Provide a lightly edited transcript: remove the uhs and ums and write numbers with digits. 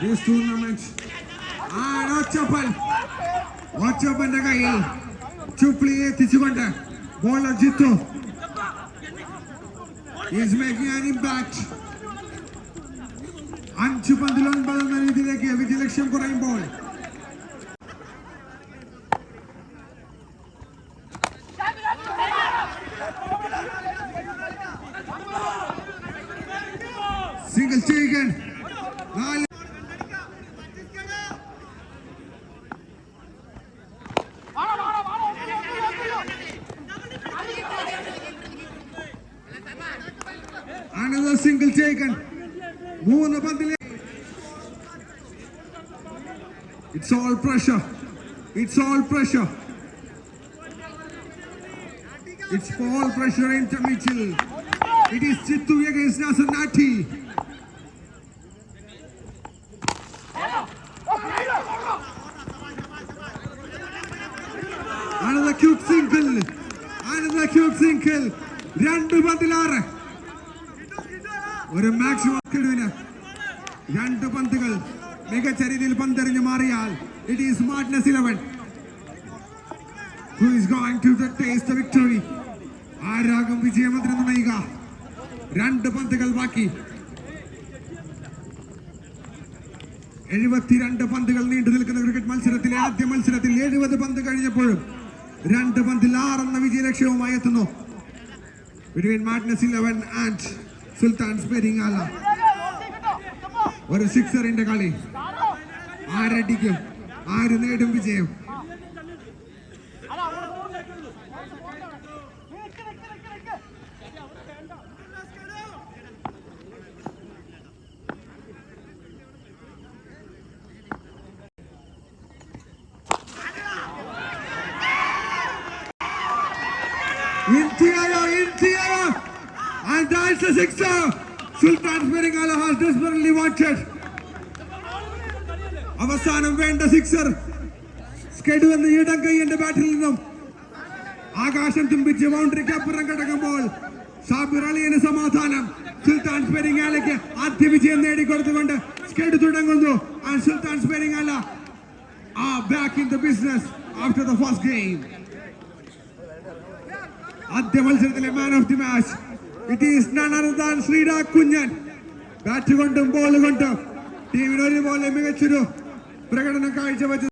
this tournament. Ochapന്റെ കയ്യിൽ ചുപ്ലിയെ എത്തിച്ചുകൊണ്ട് bowler Jithu is making an impact. 5 പന്തിൽ 9 എന്ന രീതിയിലേക്ക് വിജയലക്ഷ്യം കുറയുമ്പോൾ single taken. Another single taken. Moona Bandile. It's all pressure. It's all pressure. It's all pressure into Mitchell. It is Chittu against Nasser Nati. Another cute single. Another cute single. Randu Bandilare. ഒരു maximum കിടുവിന് 2 പന്തുകൾ മികച്ച രീതിയിൽ പന്തെറിഞ്ഞ് മാറിയാൽ it is Madness 11 who is going to taste the victory. ആരാകും വിജയമന്ത്രം നയിക. 2 പന്തുകൾ ബാക്കി. 72 പന്തുകൾ നീണ്ടു നിൽക്കുന്ന ക്രിക്കറ്റ് മത്സരത്തിലെ ആദ്യ മത്സരത്തിൽ 70 പന്ത് കഴിഞ്ഞപ്പോഴും 2 പന്തിൽ 6 എന്ന വിജയലക്ഷ്യവുമായി എത്തുന്നു between Madness 11 and Sultan's Peringala. ഒരു സിക്സറിന്റെ കളി. ആരടിക്കും, ആര് നേടും വിജയം? Intiara, and that's the sixer. Sultan's Peringala has desperately wanted. അവസാനം വേണ്ട സിക്സർ. സ്കെഡ് വന്ന് ഇടം കൈയ്യന്റെ ബാറ്റിൽ നിന്നും ആകാശം തുമ്പിച്ച് ബൗണ്ടറിക്ക് അപ്പുറം കിടക്കുമ്പോൾ ഷാബിർ അലിന് സമാധാനം. സുൽത്താൻസ് പെരിങ്ങാലയ്ക്ക് ആദ്യ വിജയം നേടിക്കൊടുത്തുകൊണ്ട് സ്കെഡ് തുടങ്ങുന്നു. And Sultan's Peringala are back in the business after the first game. ആദ്യ മത്സരത്തിലെ man of the match it is none other than Sreera Kunjan. Bat കൊണ്ടും ബോൾ കൊണ്ടും ടീമിന് ഒരുപോലെ മികച്ചൊരു പ്രകടനം കാഴ്ചവെച്ചു.